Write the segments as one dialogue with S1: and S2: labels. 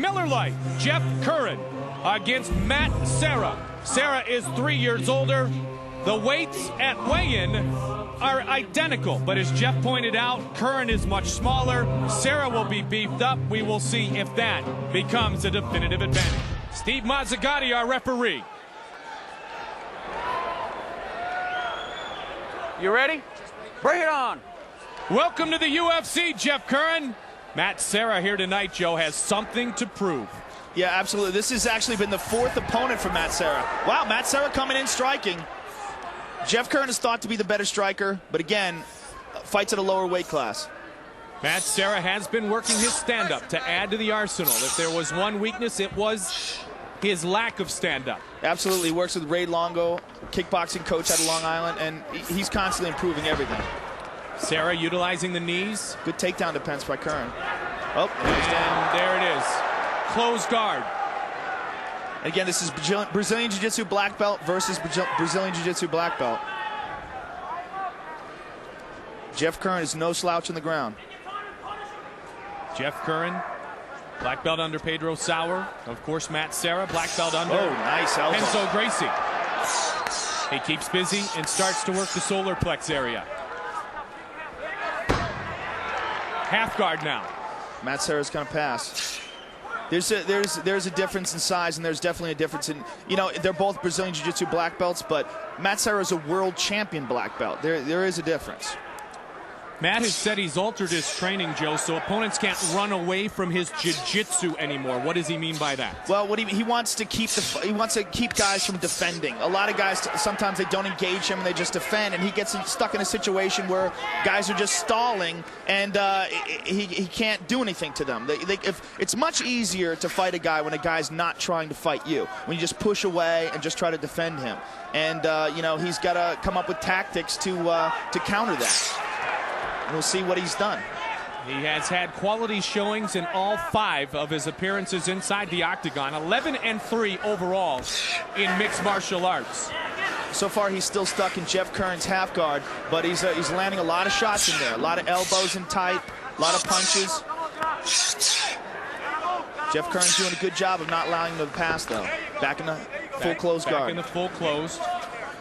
S1: Mandalay, Jeff Curran against Matt Serra. Serra is 3 years older. The weights at weigh-in are identical, but as Jeff pointed out, Curran is much smaller. Serra will be beefed up. We will see if that becomes a definitive advantage. Steve Mazzagatti, our referee.
S2: You ready? Bring it on.
S1: Welcome to the UFC, Jeff Curran. Matt Serra here tonight, Joe, has something to prove.
S3: Yeah, absolutely. This has actually been the fourth opponent for Matt Serra. Wow, Matt Serra coming in striking. Jeff Curran is thought to be the better striker, but again, fights at a lower weight class.
S1: Matt Serra has been working his stand-up to add to the arsenal. If there was one weakness, it was his lack of stand-up.
S3: Absolutely. He works with Ray Longo, kickboxing coach out of Long Island, and he's constantly improving everything.
S1: Serra utilizing the knees.
S3: Good takedown defense by Curran. Oh,
S1: and there it is. Closed guard.
S3: Again, this is Brazilian Jiu-Jitsu black belt versus Brazilian Jiu-Jitsu black belt. Jeff Curran is no slouch in the ground.
S1: Jeff Curran, black belt under Pedro Sauer. Of course, Matt Serra, black belt under
S3: nice elbow.
S1: Enzo Gracie. He keeps busy and starts to work the solar plex area. Half guard now.
S3: Matt Serra's going to pass. There's a difference in size, and there's definitely a difference in, you know, they're both Brazilian Jiu-Jitsu black belts, but Matt Serra is a world champion black belt. There is a difference.
S1: Matt has said he's altered his training, Joe, so opponents can't run away from his jiu-jitsu anymore. What does he mean by that?
S3: Well, what he wants to keep guys from defending. A lot of guys, sometimes they don't engage him and they just defend, and he gets stuck in a situation where guys are just stalling, and he can't do anything to them. It's much easier to fight a guy when a guy's not trying to fight you, when you just push away and just try to defend him. And you know, he's got to come up with tactics to counter that. We'll see what he's done.
S1: He has had quality showings in all 5 of his appearances inside the octagon. 11-3 overall in mixed martial arts.
S3: So far, he's still stuck in Jeff Curran's half guard, but he's landing a lot of shots in there. A lot of elbows in tight, a lot of punches. Jeff Curran's doing a good job of not allowing him to pass, though. Back in the full closed guard.
S1: Back in the full closed.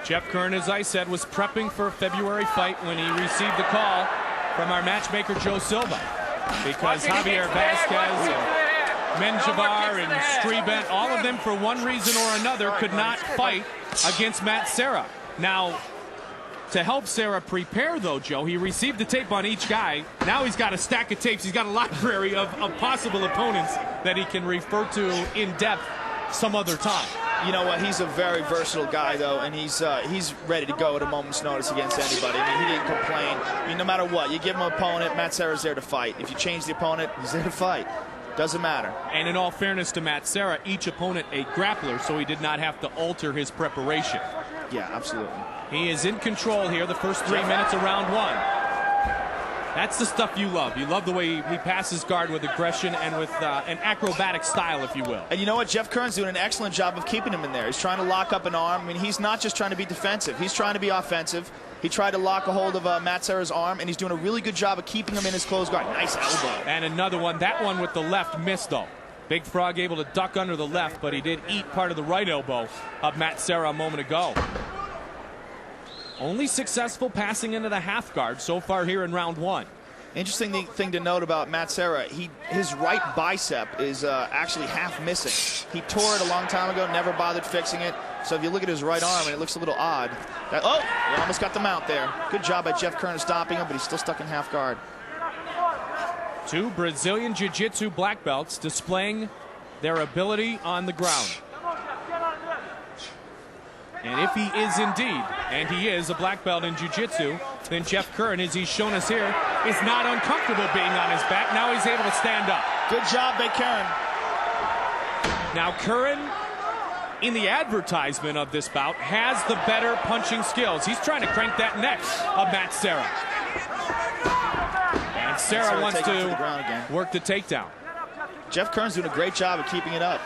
S1: Jeff Curran, as I said, was prepping for a February fight when he received the call from our matchmaker Joe Silva, because Javier Vasquez and Menjivar and Strebent, all of them for one reason or another could not fight against Matt Serra. Now, to help Serra prepare, though, Joe, he received the tape on each guy. Now he's got a stack of tapes. He's got a library of possible opponents that he can refer to in depth some other time.
S3: You know what? He's a very versatile guy, though, and he's ready to go at a moment's notice against anybody. I mean, he didn't complain. I mean, no matter what, you give him an opponent, Matt Serra's there to fight. If you change the opponent, he's there to fight. Doesn't matter.
S1: And in all fairness to Matt Serra, each opponent a grappler, so he did not have to alter his preparation.
S3: Yeah, absolutely.
S1: He is in control here the first 3 minutes of round 1. That's the stuff you love. You love the way he passes guard with aggression and with an acrobatic style, if you will.
S3: And you know what? Jeff Curran's doing an excellent job of keeping him in there. He's trying to lock up an arm. I mean, he's not just trying to be defensive. He's trying to be offensive. He tried to lock a hold of Matt Serra's arm, and he's doing a really good job of keeping him in his closed guard. Nice elbow.
S1: And another one. That one with the left missed, though. Big Frog able to duck under the left, but he did eat part of the right elbow of Matt Serra a moment ago. Only successful passing into the half guard so far here in round 1.
S3: Interesting thing to note about Matt Serra, his right bicep is actually half missing. He tore it a long time ago, never bothered fixing it. So if you look at his right arm, and it looks a little odd. He almost got the mount there. Good job by Jeff Curran stopping him, but he's still stuck in half guard.
S1: 2 Brazilian Jiu-Jitsu black belts displaying their ability on the ground. And if he is indeed, and he is, a black belt in Jiu-Jitsu, then Jeff Curran, as he's shown us here, is not uncomfortable being on his back. Now he's able to stand up.
S3: Good job by Curran.
S1: Now Curran, in the advertisement of this bout, has the better punching skills. He's trying to crank that neck of Matt Serra. And Serra wants to work the takedown.
S3: Jeff Curran's doing a great job of keeping it up.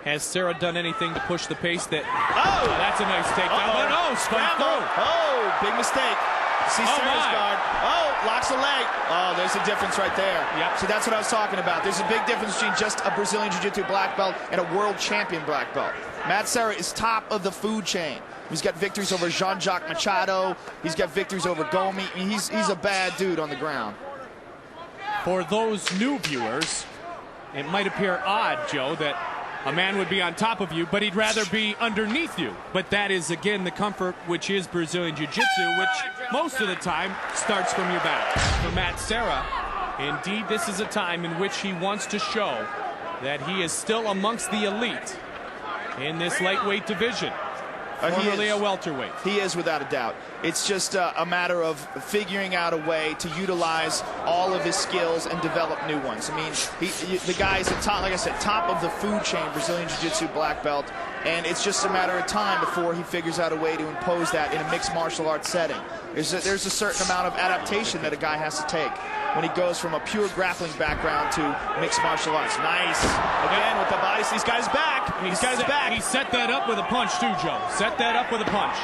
S1: Has Serra done anything to push the pace? That's a nice takedown. But no, spun through.
S3: Oh, big mistake. See Serra's guard. Oh, locks the leg. Oh, there's a difference right there.
S1: Yep.
S3: So that's what I was talking about. There's a big difference between just a Brazilian Jiu-Jitsu black belt and a world champion black belt. Matt Serra is top of the food chain. He's got victories over Jean-Jacques Machado. He's got victories over Gomi. I mean, he's a bad dude on the ground.
S1: For those new viewers, it might appear odd, Joe, that a man would be on top of you, but he'd rather be underneath you. But that is, again, the comfort which is Brazilian Jiu-Jitsu, which most of the time starts from your back. For Matt Serra, indeed, this is a time in which he wants to show that he is still amongst the elite in this lightweight division. Formerly a welterweight.
S3: He is, without a doubt. It's just a matter of figuring out a way to utilize all of his skills and develop new ones. I mean, the guy is at top, like I said, top of the food chain, Brazilian Jiu-Jitsu black belt, and it's just a matter of time before he figures out a way to impose that in a mixed martial arts setting. There's a certain amount of adaptation that a guy has to take when he goes from a pure grappling background to mixed martial arts. Nice. Again, with the body. These guys back. These guys back.
S1: He set that up with a punch, too, Joe. Set that up with a punch.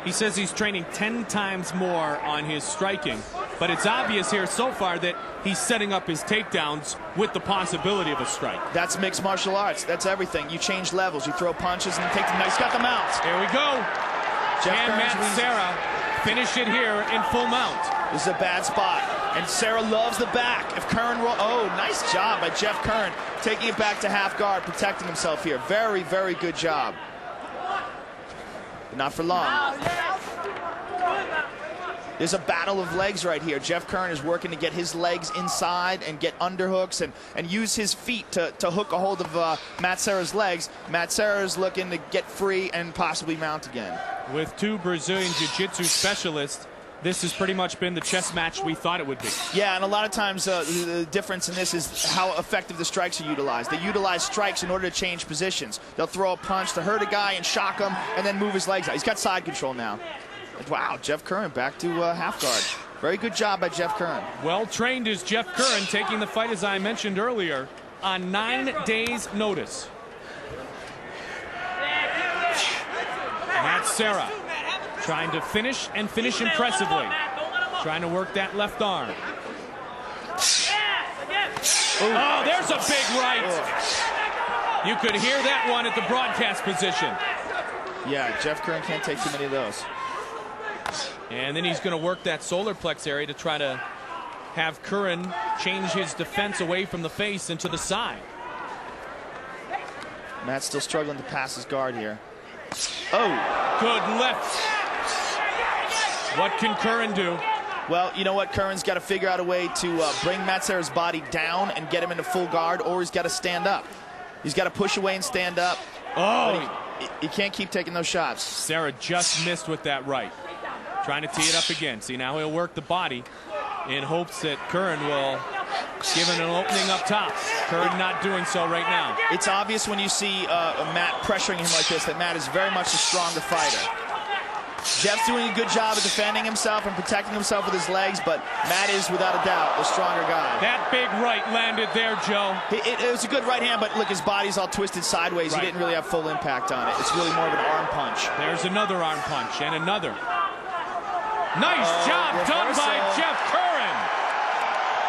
S1: He says he's training 10 times more on his striking, but it's obvious here so far that he's setting up his takedowns with the possibility of a strike.
S3: That's mixed martial arts. That's everything. You change levels. You throw punches and take them. He's got them out.
S1: Here we go. Can Matt Serra finish it here in full mount?
S3: This is a bad spot. And Serra loves the back. If Curran oh, nice job by Jeff Curran, taking it back to half guard, protecting himself here. Very, very good job. But not for long. There's a battle of legs right here. Jeff Curran is working to get his legs inside and get underhooks and use his feet to hook a hold of Matt Serra's legs. Matt Serra is looking to get free and possibly mount again.
S1: With two Brazilian Jiu-Jitsu specialists, this has pretty much been the chess match we thought it would be.
S3: Yeah, and a lot of times the difference in this is how effective the strikes are utilized. They utilize strikes in order to change positions. They'll throw a punch to hurt a guy and shock him and then move his legs out. He's got side control now. Wow, Jeff Curran back to half guard. Very good job by Jeff Curran.
S1: Well trained is Jeff Curran, taking the fight, as I mentioned earlier, on 9 days' notice. Matt Serra trying to finish and finish impressively. Trying to work that left arm. Oh, there's a big right. You could hear that one at the broadcast position.
S3: Yeah, Jeff Curran can't take too many of those.
S1: And then he's going to work that solar plex area to try to have Curran change his defense away from the face and to the side.
S3: Matt's still struggling to pass his guard here. Oh.
S1: Good left. What can Curran do?
S3: Well, you know what? Curran's got to figure out a way to bring Matt Serra's body down and get him into full guard, or he's got to stand up. He's got to push away and stand up.
S1: Oh.
S3: He can't keep taking those shots.
S1: Serra just missed with that right. Trying to tee it up again. See, now he'll work the body in hopes that Curran will give him an opening up top. Curran not doing so right now.
S3: It's obvious when you see Matt pressuring him like this that Matt is very much a stronger fighter. Jeff's doing a good job of defending himself and protecting himself with his legs, but Matt is, without a doubt, the stronger guy.
S1: That big right landed there, Joe.
S3: It was a good right hand, but look, his body's all twisted sideways.
S1: Right.
S3: He didn't really have full impact on it. It's really more of an arm punch.
S1: There's another arm punch and another. Nice job done by Jeff Curran.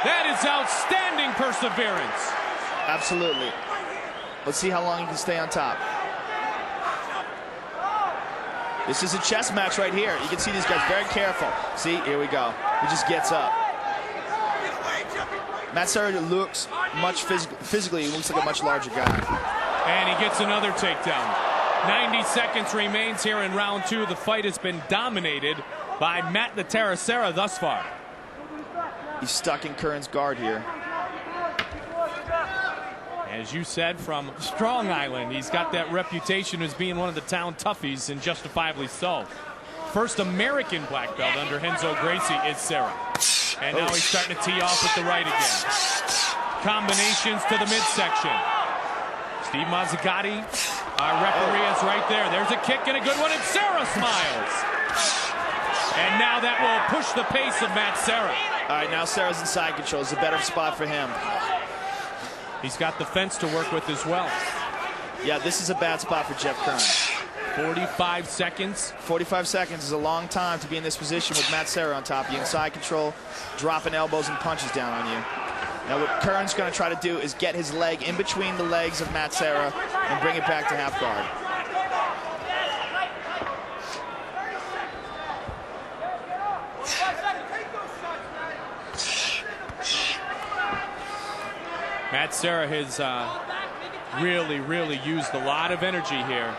S1: That is outstanding perseverance.
S3: Absolutely. Let's see how long he can stay on top. This is a chess match right here. You can see these guys very careful. See, here we go. He just gets up. Matt Serra looks much physically, he looks like a much larger guy.
S1: And he gets another takedown. 90 seconds remains here in round 2. The fight has been dominated by Matt the Terra Serra thus far.
S3: He's stuck in Curran's guard here.
S1: As you said, from Strong Island, he's got that reputation as being one of the town toughies, and justifiably so. First American black belt under Renzo Gracie is Serra. And now he's starting to tee off with the right again. Combinations to the midsection. Steve Mazzagatti, our referee, is right there. There's a kick and a good one, and Serra smiles. And now that will push the pace of Matt Serra.
S3: All right, now Serra's in side control. It's a better spot for him.
S1: He's got the fence to work with as well.
S3: Yeah, this is a bad spot for Jeff Curran.
S1: 45 seconds.
S3: 45 seconds is a long time to be in this position with Matt Serra on top of you. Inside control, dropping elbows and punches down on you. Now what Curran's going to try to do is get his leg in between the legs of Matt Serra and bring it back to half guard.
S1: Matt Serra has really used a lot of energy here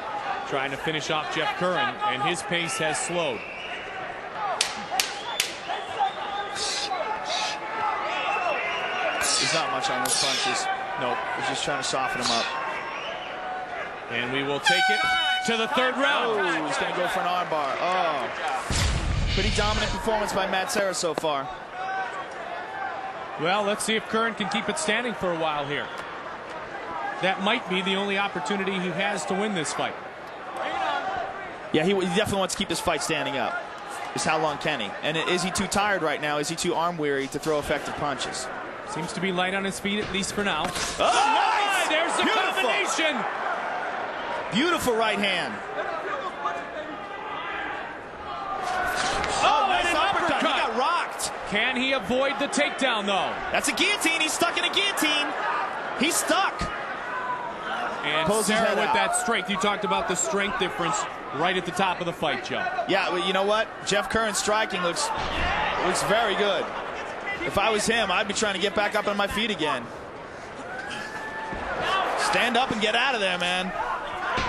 S1: trying to finish off Jeff Curran, and his pace has slowed.
S3: There's not much on those punches.
S1: Nope.
S3: He's just trying to soften him up.
S1: And we will take it to the third round.
S3: Oh, he's going to go for an armbar. Oh. Pretty dominant performance by Matt Serra so far.
S1: Well, let's see if Curran can keep it standing for a while here. That might be the only opportunity he has to win this fight.
S3: Yeah, he definitely wants to keep this fight standing up. Just how long can he? And is he too tired right now? Is he too arm-weary to throw effective punches?
S1: Seems to be light on his feet, at least for now.
S3: Oh, nice!
S1: There's the
S3: Beautiful.
S1: combination!
S3: Beautiful right hand.
S1: Oh,
S3: nice
S1: and an uppercut!
S3: He got rocked.
S1: Can he avoid the takedown, though?
S3: That's a guillotine. He's stuck in a guillotine. He's stuck.
S1: And
S3: Pulls his
S1: Serra
S3: head
S1: with
S3: out.
S1: that strength. You talked about the strength difference right at the top of the fight, Joe.
S3: Yeah, well, you know what? Jeff Curran's striking looks very good. If I was him, I'd be trying to get back up on my feet again. Stand up and get out of there, man.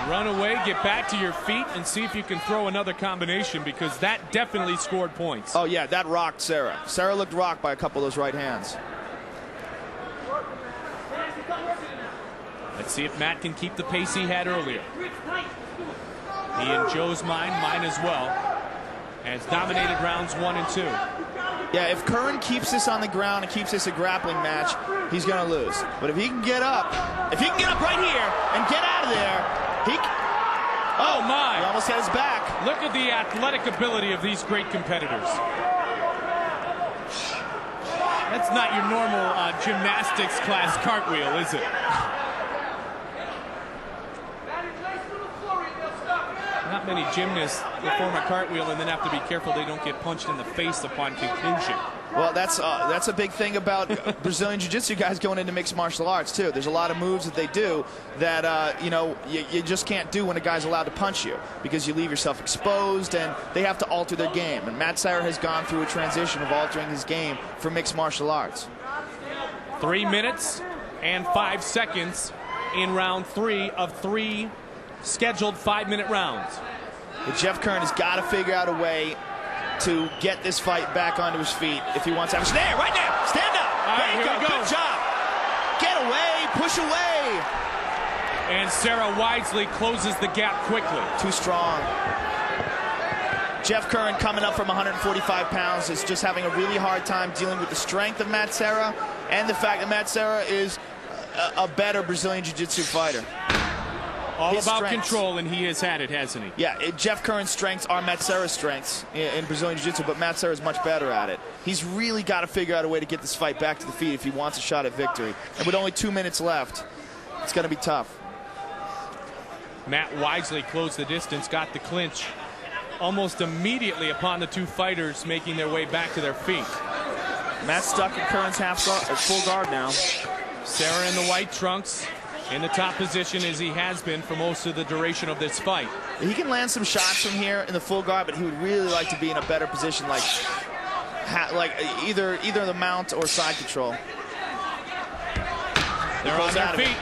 S1: Run away, get back to your feet, and see if you can throw another combination, because that definitely scored points.
S3: Oh, yeah, that rocked Serra. Serra looked rocked by a couple of those right hands.
S1: Let's see if Matt can keep the pace he had earlier. He, in Joe's mine as well, has dominated rounds 1 and 2.
S3: Yeah, if Curran keeps this on the ground and keeps this a grappling match, he's going to lose. But if he can get up, right here and get out of there,
S1: oh my!
S3: He almost had his back.
S1: Look at the athletic ability of these great competitors. That's not your normal gymnastics class cartwheel, is it? Not many gymnasts perform a cartwheel and then have to be careful they don't get punched in the face upon conclusion.
S3: Well, that's a big thing about Brazilian Jiu-Jitsu guys going into mixed martial arts, too. There's a lot of moves that they do that, you just can't do when a guy's allowed to punch you, because you leave yourself exposed, and they have to alter their game. And Matt Serra has gone through a transition of altering his game for mixed martial arts.
S1: 3 minutes and 5 seconds in round 3 of 3 scheduled 5-minute rounds.
S3: But Jeff Curran has got to figure out a way to get this fight back onto his feet if he wants to have a there, right now. Stand up.
S1: All right,
S3: there you
S1: here
S3: go.
S1: we go.
S3: Good job. Get away. Push away.
S1: And Serra wisely closes the gap quickly.
S3: Too strong. Jeff Curran, coming up from 145 pounds, is just having a really hard time dealing with the strength of Matt Serra and the fact that Matt Serra is a better Brazilian Jiu-Jitsu fighter.
S1: All
S3: His
S1: about
S3: strengths.
S1: control, and he has had it, hasn't he?
S3: Yeah, Jeff Curran's strengths are Matt Serra's strengths in Brazilian Jiu-Jitsu, but Matt Serra's much better at it. He's really got to figure out a way to get this fight back to the feet if he wants a shot at victory. And with only 2 minutes left, it's going to be tough.
S1: Matt wisely closed the distance, got the clinch almost immediately upon the two fighters making their way back to their feet.
S3: Matt's stuck in Curran's full guard now.
S1: Serra in the white trunks, in the top position as he has been for most of the duration of this fight.
S3: He can land some shots from here in the full guard, but he would really like to be in a better position, like either the mount or side control.
S1: They're on their feet.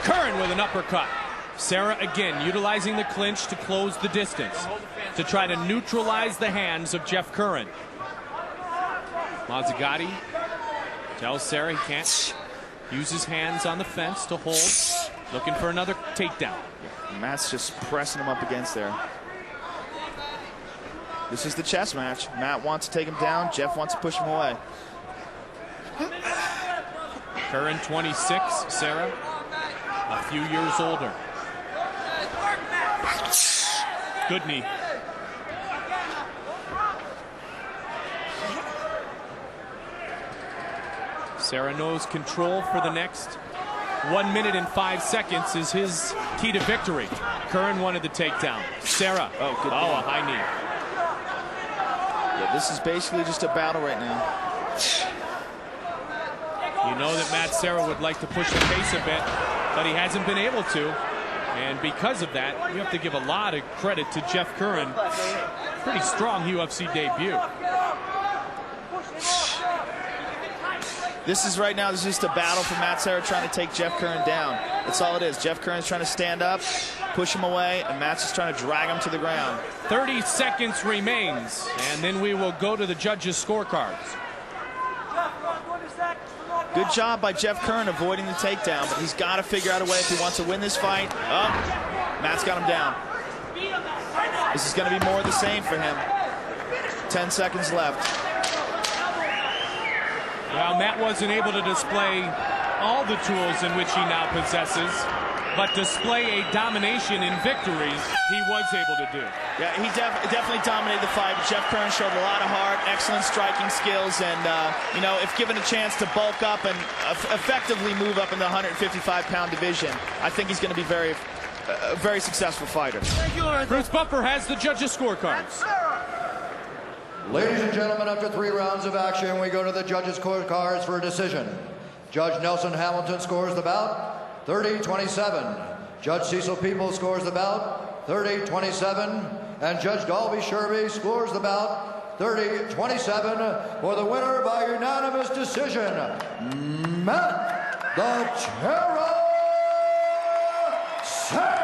S1: Curran with an uppercut. Serra again utilizing the clinch to close the distance, to try to neutralize the hands of Jeff Curran. Mazzagatti tells Serra he can't use his hands on the fence to hold, looking for another takedown.
S3: Matt's just pressing him up against there. This is the chess match. Matt wants to take him down. Jeff wants to push him away.
S1: Curran 26, Serra a few years older. Good knee. Serra knows control for the next 1 minute and 5 seconds is his key to victory. Curran wanted the takedown. Serra.
S3: Oh, good.
S1: Oh, a high knee.
S3: Yeah, this is basically just a battle right now.
S1: You know that Matt Serra would like to push the pace a bit, but he hasn't been able to. And because of that, you have to give a lot of credit to Jeff Curran. Pretty strong UFC debut.
S3: This is right now, this is just a battle for Matt Serra trying to take Jeff Curran down. That's all it is. Jeff Curran's trying to stand up, push him away, and Matt's just trying to drag him to the ground.
S1: 30 seconds remains, and then we will go to the judges' scorecards.
S3: Good job by Jeff Curran avoiding the takedown, but he's got to figure out a way if he wants to win this fight. Oh, Matt's got him down. This is going to be more of the same for him. 10 seconds left.
S1: Well, Matt wasn't able to display all the tools in which he now possesses, but display a domination in victories he was able to do.
S3: Yeah, he definitely dominated the fight. Jeff Curran showed a lot of heart, excellent striking skills, and, you know, if given a chance to bulk up and effectively move up in the 155-pound division, I think he's going to be a very successful fighter.
S1: Bruce Buffer has the judges' scorecards.
S4: Ladies and gentlemen, after 3 rounds of action, we go to the judges' scorecards for a decision. Judge Nelson Hamilton scores the bout 30-27. Judge Cecil Peoples scores the bout 30-27. And Judge Dalby Sherby scores the bout 30-27 for the winner by unanimous decision, Matt the Terror Serra.